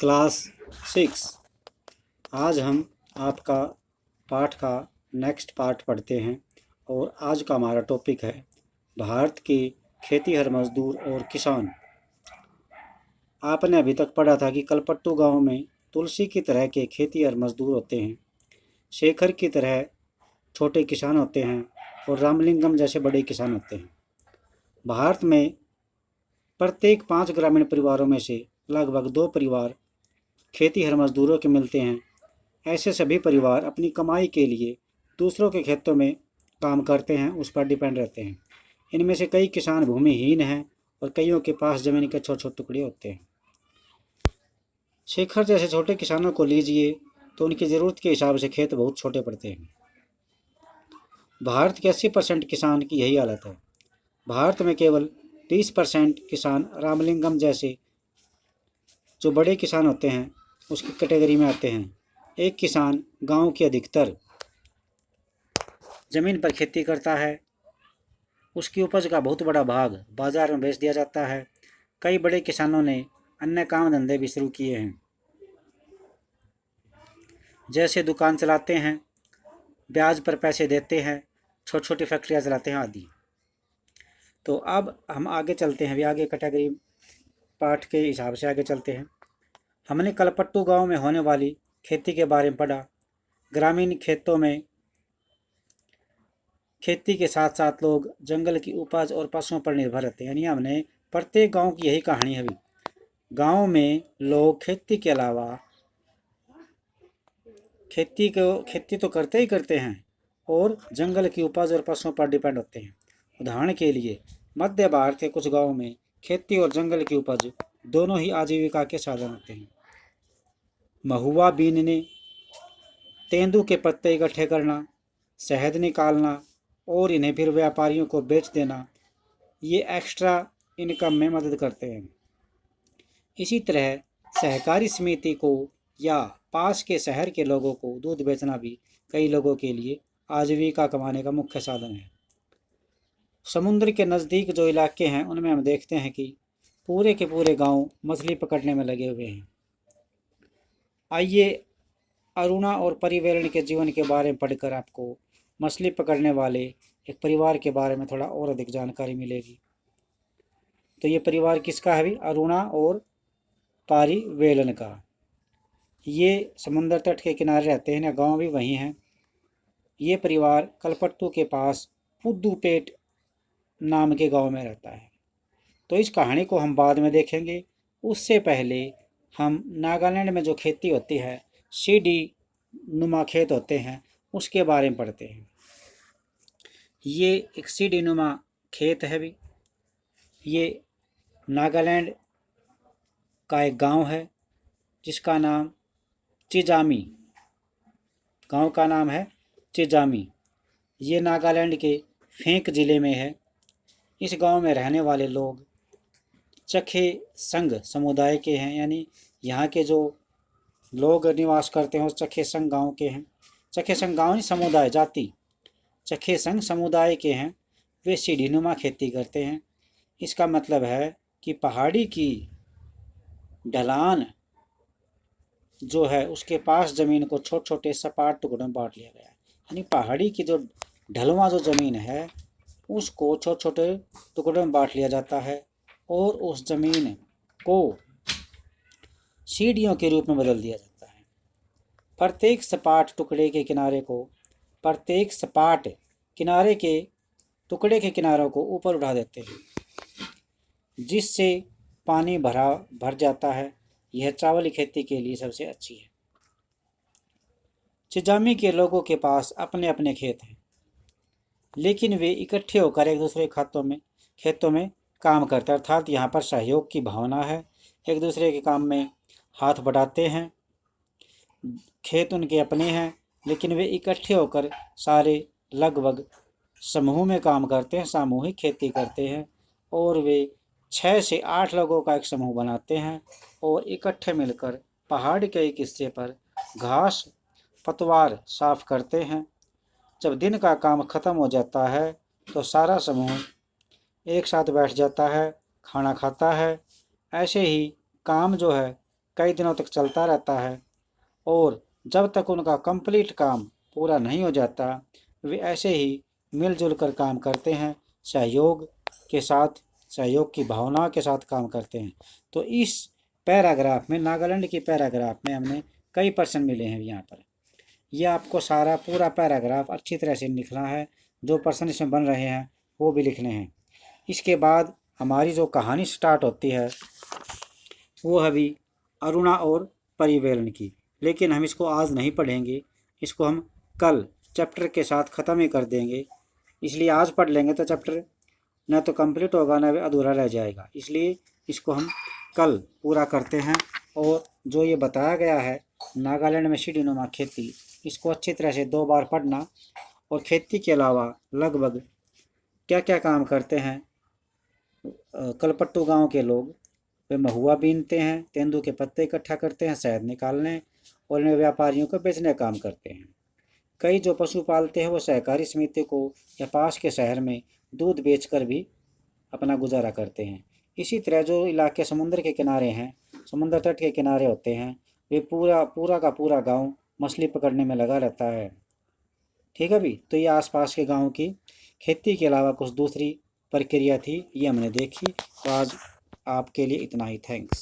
Class 6। आज हम आपका पाठ का नेक्स्ट पार्ट पढ़ते हैं और आज का हमारा टॉपिक है भारत के खेतीहर मजदूर और किसान। आपने अभी तक पढ़ा था कि कलपट्टू गांव में तुलसी की तरह के खेतीहर मजदूर होते हैं, शेखर की तरह छोटे किसान होते हैं और रामलिंगम जैसे बड़े किसान होते हैं। भारत में प्रत्येक 5 ग्रामीण परिवारों में से लगभग 2 परिवार खेतीहर मजदूरों के मिलते हैं। ऐसे सभी परिवार अपनी कमाई के लिए दूसरों के खेतों में काम करते हैं, उस पर डिपेंड रहते हैं। इनमें से कई किसान भूमिहीन हैं और कईयों के पास ज़मीन के छोटे छोटे टुकड़े होते हैं। शेखर जैसे छोटे किसानों को लीजिए तो उनकी ज़रूरत के हिसाब से खेत बहुत छोटे पड़ते हैं। भारत के 80% किसान की यही हालत है। भारत में केवल 30% किसान रामलिंगम जैसे जो बड़े किसान होते हैं उसकी कैटेगरी में आते हैं। एक किसान गांव की अधिकतर ज़मीन पर खेती करता है, उसकी उपज का बहुत बड़ा भाग बाजार में बेच दिया जाता है। कई बड़े किसानों ने अन्य काम धंधे भी शुरू किए हैं, जैसे दुकान चलाते हैं, ब्याज पर पैसे देते हैं, छोटी छोटी फैक्ट्रियाँ चलाते हैं आदि। तो अब हम आगे चलते हैं, भी आगे कैटेगरी पाठ के हिसाब से आगे चलते हैं। हमने कलपट्टू गांव में होने वाली खेती के बारे में पढ़ा। ग्रामीण खेतों में खेती के साथ साथ लोग जंगल की उपज और पशुओं पर निर्भर रहते हैं। यानी हमने प्रत्येक गांव की यही कहानी है। भी गांव में लोग खेती के अलावा खेती तो करते ही करते हैं और जंगल की उपज और पशुओं पर डिपेंड होते हैं। उदाहरण के लिए मध्य भारत के कुछ गाँव में खेती और जंगल की उपज दोनों ही आजीविका के साधन होते हैं। महुआ बीनने, तेंदू के पत्ते इकट्ठे करना, शहद निकालना और इन्हें फिर व्यापारियों को बेच देना, ये एक्स्ट्रा इनकम में मदद करते हैं। इसी तरह सहकारी समिति को या पास के शहर के लोगों को दूध बेचना भी कई लोगों के लिए आजीविका कमाने का मुख्य साधन है। समुद्र के नज़दीक जो इलाके हैं उनमें हम देखते हैं कि पूरे के पूरे गांव मछली पकड़ने में लगे हुए हैं। आइए अरुणा और परिवेलन के जीवन के बारे में पढ़कर आपको मछली पकड़ने वाले एक परिवार के बारे में थोड़ा और अधिक जानकारी मिलेगी। तो ये परिवार किसका है भी? अरुणा और परिवेलन का। ये समुद्र तट के किनारे रहते हैं, गांव भी वहीं हैं। ये परिवार कलपट्टू के पास पुद्दुपेट नाम के गांव में रहता है। तो इस कहानी को हम बाद में देखेंगे। उससे पहले हम नागालैंड में जो खेती होती है, सीढ़ी नुमा खेत होते हैं, उसके बारे में पढ़ते हैं। ये एक सीढ़ी नुमा खेत है भी। ये नागालैंड का एक गांव है जिसका नाम चिजामी, गांव का नाम है चिजामी। ये नागालैंड के फेंक ज़िले में है। इस गांव में रहने वाले लोग चखे संघ समुदाय के हैं, यानी यहाँ के जो लोग निवास करते हैं उस चखे संघ गांव के हैं। चखे संघ गांव नहीं, समुदाय, जाति, चखे संघ समुदाय के हैं। वे सीढ़ीनुमा खेती करते हैं। इसका मतलब है कि पहाड़ी की ढलान जो है उसके पास ज़मीन को छोटे छोटे सपाट टुकड़ों में बांट लिया गया है। यानी पहाड़ी की जो ढलवा जो ज़मीन है उसको छोटे छोटे टुकड़ों में बांट लिया जाता है और उस ज़मीन को सीढ़ियों के रूप में बदल दिया जाता है। प्रत्येक सपाट टुकड़े के किनारों को ऊपर उठा देते हैं, जिससे पानी भर जाता है। यह चावल की खेती के लिए सबसे अच्छी है। चिजामी के लोगों के पास अपने अपने खेत हैं, लेकिन वे इकट्ठे होकर एक दूसरे खेतों में काम करते हैं। अर्थात यहाँ पर सहयोग की भावना है, एक दूसरे के काम में हाथ बढ़ाते हैं। खेत उनके अपने हैं, लेकिन वे इकट्ठे होकर सारे लगभग समूह में काम करते हैं, सामूहिक खेती करते हैं। और वे 6 से 8 लोगों का एक समूह बनाते हैं और इकट्ठे मिलकर पहाड़ के एक हिस्से पर घास पतवार साफ करते हैं। जब दिन का काम खत्म हो जाता है तो सारा समूह एक साथ बैठ जाता है, खाना खाता है। ऐसे ही काम जो है कई दिनों तक चलता रहता है और जब तक उनका कंप्लीट काम पूरा नहीं हो जाता वे ऐसे ही मिलजुल कर काम करते हैं, सहयोग के साथ, सहयोग की भावना के साथ काम करते हैं। तो इस पैराग्राफ में, नागालैंड की पैराग्राफ में हमने कई पर्सन मिले हैं यहाँ पर। ये आपको सारा पूरा पैराग्राफ अच्छी तरह से लिखना है, जो पर्सन इसमें बन रहे हैं वो भी लिखने हैं। इसके बाद हमारी जो कहानी स्टार्ट होती है वो है भी अरुणा और परिवेलन की, लेकिन हम इसको आज नहीं पढ़ेंगे, इसको हम कल चैप्टर के साथ ख़त्म ही कर देंगे। इसलिए आज पढ़ लेंगे तो चैप्टर न तो कंप्लीट होगा न अधूरा रह जाएगा, इसलिए इसको हम कल पूरा करते हैं। और जो ये बताया गया है नागालैंड में सीढ़ीनुमा खेती, इसको अच्छी तरह से 2 बार पढ़ना। और खेती के अलावा लगभग क्या क्या काम करते हैं कलपट्टू गांव के लोग, वे महुआ बीनते हैं, तेंदू के पत्ते इकट्ठा करते हैं शहद निकालने, और इन्हें व्यापारियों को बेचने का काम करते हैं। कई जो पशु पालते हैं वो सहकारी समिति को या पास के शहर में दूध बेचकर भी अपना गुजारा करते हैं। इसी तरह जो इलाके समुद्र के किनारे हैं, समुद्र तट के किनारे होते हैं, वे पूरा का पूरा गांव मछली पकड़ने में लगा रहता है। ठीक है भी, तो ये आसपास के गांव की खेती के अलावा कुछ दूसरी प्रक्रिया थी, ये हमने देखी। तो आज आपके लिए इतना ही, थैंक्स।